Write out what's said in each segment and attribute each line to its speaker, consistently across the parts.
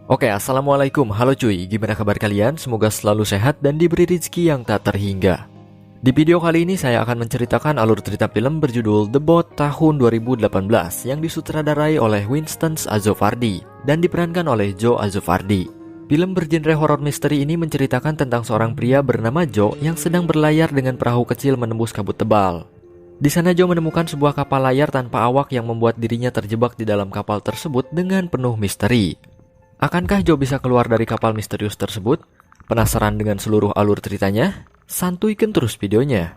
Speaker 1: Assalamualaikum, halo cuy, gimana kabar kalian? Semoga selalu sehat dan diberi rezeki yang tak terhingga. Di video kali ini saya akan menceritakan alur cerita film berjudul The Boat tahun 2018 yang disutradarai oleh Winston Azofardi dan diperankan oleh Joe Azofardi. Film bergenre horor misteri ini menceritakan tentang seorang pria bernama Joe yang sedang berlayar dengan perahu kecil menembus kabut tebal. Di sana Joe menemukan sebuah kapal layar tanpa awak yang membuat dirinya terjebak di dalam kapal tersebut dengan penuh misteri. Akankah Joe bisa keluar dari kapal misterius tersebut? Penasaran dengan seluruh alur ceritanya? Santuikan terus videonya.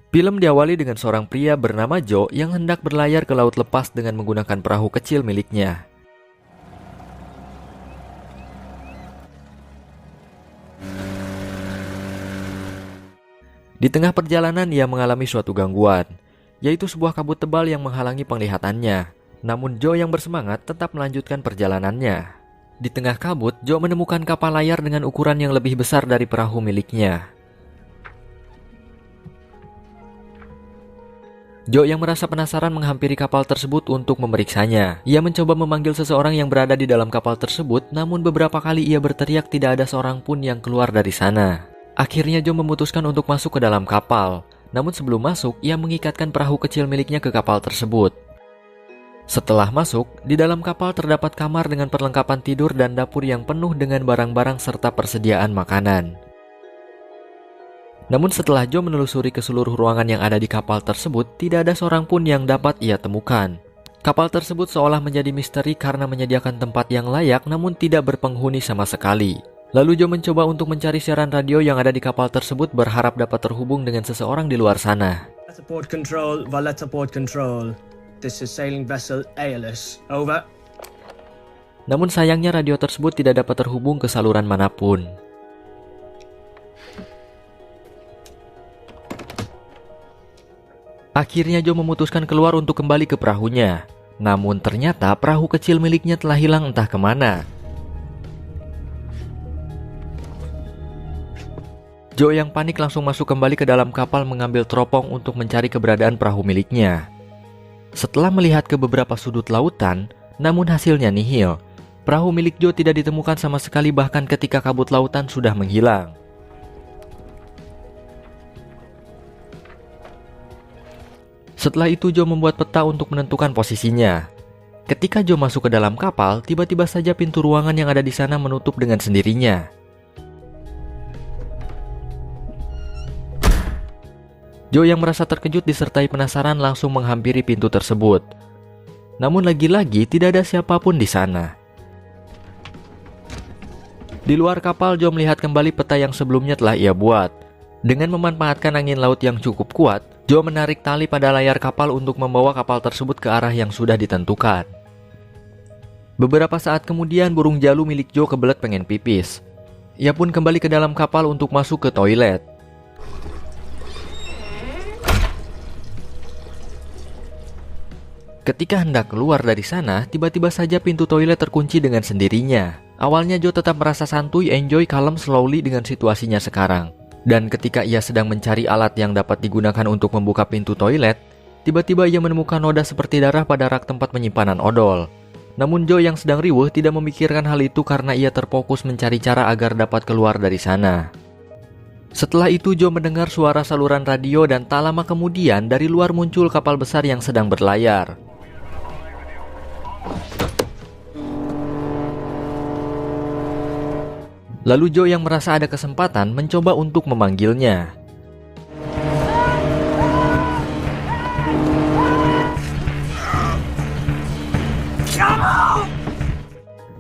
Speaker 1: Film diawali dengan seorang pria bernama Joe yang hendak berlayar ke laut lepas dengan menggunakan perahu kecil miliknya. Di tengah perjalanan ia mengalami suatu gangguan, yaitu sebuah kabut tebal yang menghalangi penglihatannya. Namun Joe yang bersemangat tetap melanjutkan perjalanannya. Di tengah kabut, Joe menemukan kapal layar dengan ukuran yang lebih besar dari perahu miliknya. Joe yang merasa penasaran menghampiri kapal tersebut untuk memeriksanya. Ia mencoba memanggil seseorang yang berada di dalam kapal tersebut, namun beberapa kali ia berteriak tidak ada seorang pun yang keluar dari sana. Akhirnya Joe memutuskan untuk masuk ke dalam kapal. Namun sebelum masuk, ia mengikatkan perahu kecil miliknya ke kapal tersebut. Setelah masuk, di dalam kapal terdapat kamar dengan perlengkapan tidur dan dapur yang penuh dengan barang-barang serta persediaan makanan. Namun setelah Joe menelusuri ke seluruh ruangan yang ada di kapal tersebut, tidak ada seorang pun yang dapat ia temukan. Kapal tersebut seolah menjadi misteri karena menyediakan tempat yang layak namun tidak berpenghuni sama sekali. Lalu Joe mencoba untuk mencari siaran radio yang ada di kapal tersebut berharap dapat terhubung dengan seseorang di luar sana.
Speaker 2: Port control, Valletta Port Control. This is sailing vessel Aeolus. Over.
Speaker 1: Namun sayangnya radio tersebut tidak dapat terhubung ke saluran manapun. Akhirnya Joe memutuskan keluar untuk kembali ke perahunya. Namun ternyata perahu kecil miliknya telah hilang entah kemana. Joe yang panik langsung masuk kembali ke dalam kapal mengambil teropong untuk mencari keberadaan perahu miliknya. Setelah melihat ke beberapa sudut lautan, namun hasilnya nihil. Perahu milik Joe tidak ditemukan sama sekali bahkan ketika kabut lautan sudah menghilang. Setelah itu Joe membuat peta untuk menentukan posisinya. Ketika Joe masuk ke dalam kapal, tiba-tiba saja pintu ruangan yang ada di sana menutup dengan sendirinya. Joe yang merasa terkejut disertai penasaran langsung menghampiri pintu tersebut. Namun lagi-lagi tidak ada siapapun di sana. Di luar kapal, Joe melihat kembali peta yang sebelumnya telah ia buat. Dengan memanfaatkan angin laut yang cukup kuat, Joe menarik tali pada layar kapal untuk membawa kapal tersebut ke arah yang sudah ditentukan. Beberapa saat kemudian burung jalu milik Joe kebelet pengen pipis. Ia pun kembali ke dalam kapal untuk masuk ke toilet. Ketika hendak keluar dari sana, tiba-tiba saja pintu toilet terkunci dengan sendirinya. Awalnya Joe tetap merasa santuy, enjoy, kalem, slowly dengan situasinya sekarang. Dan ketika ia sedang mencari alat yang dapat digunakan untuk membuka pintu toilet, tiba-tiba ia menemukan noda seperti darah pada rak tempat penyimpanan odol. Namun Joe yang sedang riweuh tidak memikirkan hal itu karena ia terfokus mencari cara agar dapat keluar dari sana. Setelah itu Joe mendengar suara saluran radio dan tak lama kemudian dari luar muncul kapal besar yang sedang berlayar. Lalu Joe yang merasa ada kesempatan mencoba untuk memanggilnya.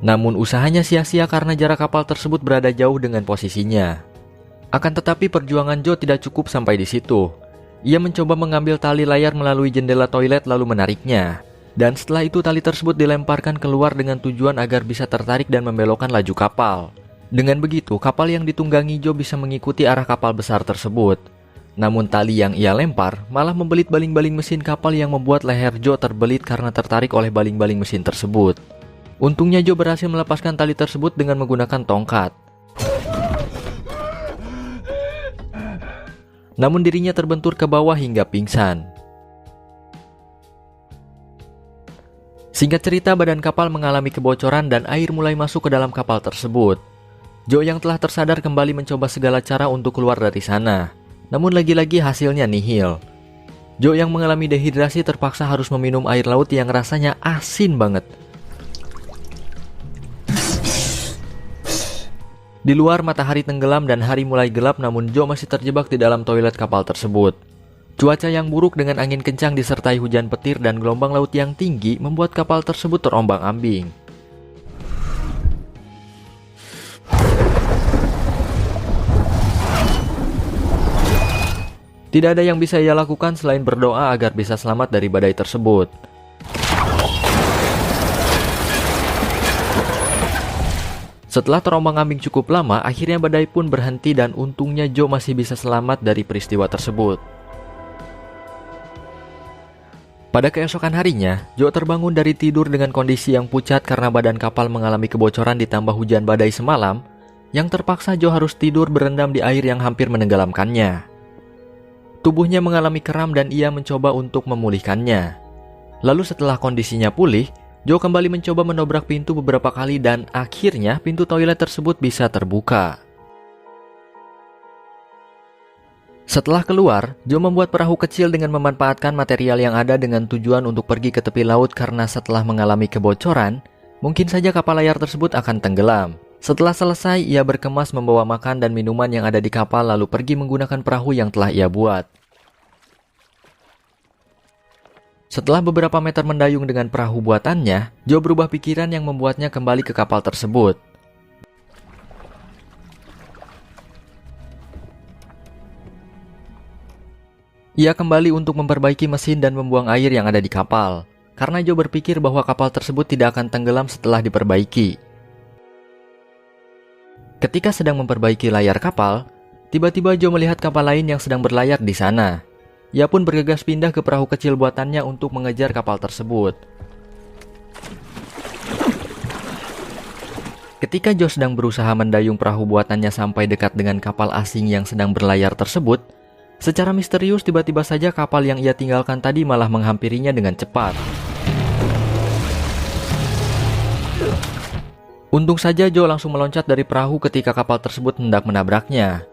Speaker 1: Namun usahanya sia-sia karena jarak kapal tersebut berada jauh dengan posisinya. Akan tetapi perjuangan Joe tidak cukup sampai di situ. Ia mencoba mengambil tali layar melalui jendela toilet lalu menariknya. Dan setelah itu tali tersebut dilemparkan keluar dengan tujuan agar bisa tertarik dan membelokkan laju kapal. Dengan begitu, kapal yang ditunggangi Joe bisa mengikuti arah kapal besar tersebut. Namun tali yang ia lempar malah membelit baling-baling mesin kapal yang membuat leher Joe terbelit karena tertarik oleh baling-baling mesin tersebut. Untungnya Joe berhasil melepaskan tali tersebut dengan menggunakan tongkat. Namun dirinya terbentur ke bawah hingga pingsan. Singkat cerita, badan kapal mengalami kebocoran dan air mulai masuk ke dalam kapal tersebut. Joe yang telah tersadar kembali mencoba segala cara untuk keluar dari sana. Namun lagi-lagi hasilnya nihil. Joe yang mengalami dehidrasi terpaksa harus meminum air laut yang rasanya asin banget. Di luar matahari tenggelam dan hari mulai gelap, namun Joe masih terjebak di dalam toilet kapal tersebut. Cuaca yang buruk dengan angin kencang disertai hujan petir dan gelombang laut yang tinggi membuat kapal tersebut terombang-ambing. Tidak ada yang bisa ia lakukan selain berdoa agar bisa selamat dari badai tersebut. Setelah terombang-ambing cukup lama, akhirnya badai pun berhenti dan untungnya Joe masih bisa selamat dari peristiwa tersebut. Pada keesokan harinya, Joe terbangun dari tidur dengan kondisi yang pucat karena badan kapal mengalami kebocoran ditambah hujan badai semalam, yang terpaksa Joe harus tidur berendam di air yang hampir menenggelamkannya. Tubuhnya mengalami kram dan ia mencoba untuk memulihkannya. Lalu setelah kondisinya pulih, Joe kembali mencoba menobrak pintu beberapa kali dan akhirnya pintu toilet tersebut bisa terbuka. Setelah keluar, Joe membuat perahu kecil dengan memanfaatkan material yang ada dengan tujuan untuk pergi ke tepi laut karena setelah mengalami kebocoran, mungkin saja kapal layar tersebut akan tenggelam. Setelah selesai, ia berkemas membawa makan dan minuman yang ada di kapal lalu pergi menggunakan perahu yang telah ia buat. Setelah beberapa meter mendayung dengan perahu buatannya, Joe berubah pikiran yang membuatnya kembali ke kapal tersebut. Ia kembali untuk memperbaiki mesin dan membuang air yang ada di kapal, karena Joe berpikir bahwa kapal tersebut tidak akan tenggelam setelah diperbaiki. Ketika sedang memperbaiki layar kapal, tiba-tiba Joe melihat kapal lain yang sedang berlayar di sana. Ia pun bergegas pindah ke perahu kecil buatannya untuk mengejar kapal tersebut. Ketika Joe sedang berusaha mendayung perahu buatannya sampai dekat dengan kapal asing yang sedang berlayar tersebut, secara misterius tiba-tiba saja kapal yang ia tinggalkan tadi malah menghampirinya dengan cepat. Untung saja Joe langsung meloncat dari perahu ketika kapal tersebut hendak menabraknya.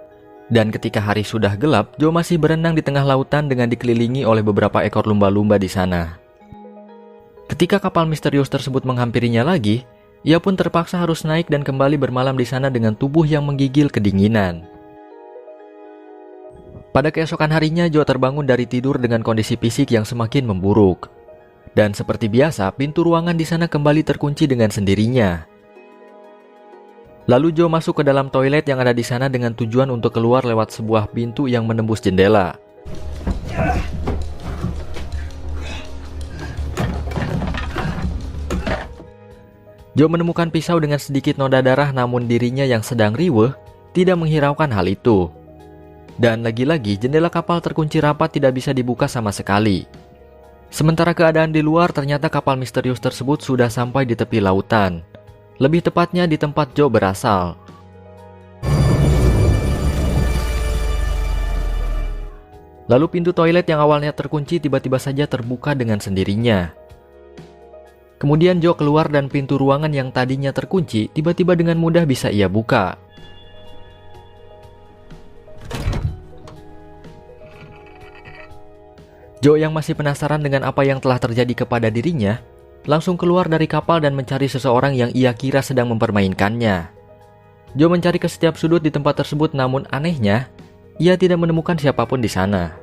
Speaker 1: Dan ketika hari sudah gelap, Joe masih berenang di tengah lautan dengan dikelilingi oleh beberapa ekor lumba-lumba di sana. Ketika kapal misterius tersebut menghampirinya lagi, ia pun terpaksa harus naik dan kembali bermalam di sana dengan tubuh yang menggigil kedinginan. Pada keesokan harinya, Joe terbangun dari tidur dengan kondisi fisik yang semakin memburuk. Dan seperti biasa, pintu ruangan di sana kembali terkunci dengan sendirinya. Lalu Joe masuk ke dalam toilet yang ada di sana dengan tujuan untuk keluar lewat sebuah pintu yang menembus jendela. Joe menemukan pisau dengan sedikit noda darah, namun dirinya yang sedang riweuh tidak menghiraukan hal itu. Dan lagi-lagi jendela kapal terkunci rapat, tidak bisa dibuka sama sekali. Sementara keadaan di luar, ternyata kapal misterius tersebut sudah sampai di tepi lautan. Lebih tepatnya di tempat Joe berasal. Lalu pintu toilet yang awalnya terkunci tiba-tiba saja terbuka dengan sendirinya. Kemudian Joe keluar dan pintu ruangan yang tadinya terkunci tiba-tiba dengan mudah bisa ia buka. Joe yang masih penasaran dengan apa yang telah terjadi kepada dirinya, langsung keluar dari kapal dan mencari seseorang yang ia kira sedang mempermainkannya. Joe mencari ke setiap sudut di tempat tersebut, namun anehnya, ia tidak menemukan siapapun di sana.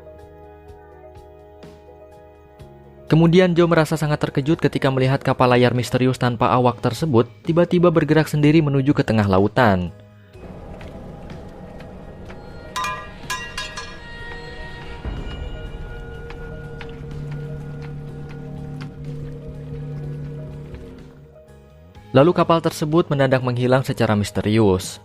Speaker 1: Kemudian Joe merasa sangat terkejut ketika melihat kapal layar misterius tanpa awak tersebut tiba-tiba bergerak sendiri menuju ke tengah lautan. Lalu kapal tersebut mendadak menghilang secara misterius.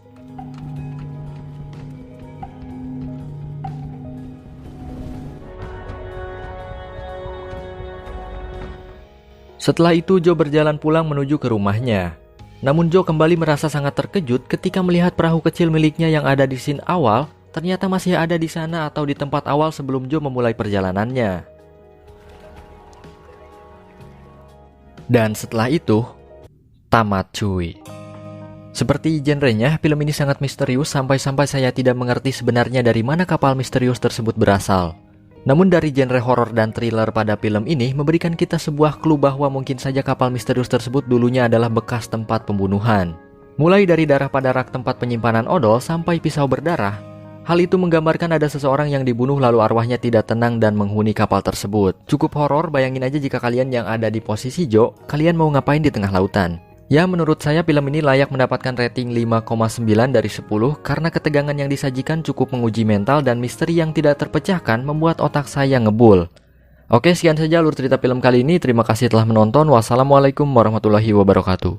Speaker 1: Setelah itu Joe berjalan pulang menuju ke rumahnya. Namun Joe kembali merasa sangat terkejut ketika melihat perahu kecil miliknya yang ada di scene awal ternyata masih ada di sana atau di tempat awal sebelum Joe memulai perjalanannya. Dan setelah itu, tamat cuy. Seperti genrenya, film ini sangat misterius sampai-sampai saya tidak mengerti sebenarnya dari mana kapal misterius tersebut berasal. Namun dari genre horor dan thriller pada film ini memberikan kita sebuah clue bahwa mungkin saja kapal misterius tersebut dulunya adalah bekas tempat pembunuhan. Mulai dari darah pada rak tempat penyimpanan odol sampai pisau berdarah, hal itu menggambarkan ada seseorang yang dibunuh lalu arwahnya tidak tenang dan menghuni kapal tersebut. Cukup horor, bayangin aja jika kalian yang ada di posisi Joe, kalian mau ngapain di tengah lautan? Ya, menurut saya film ini layak mendapatkan rating 5,9 dari 10 karena ketegangan yang disajikan cukup menguji mental dan misteri yang tidak terpecahkan membuat otak saya ngebul. Oke, sekian saja alur cerita film kali ini. Terima kasih telah menonton. Wassalamualaikum warahmatullahi wabarakatuh.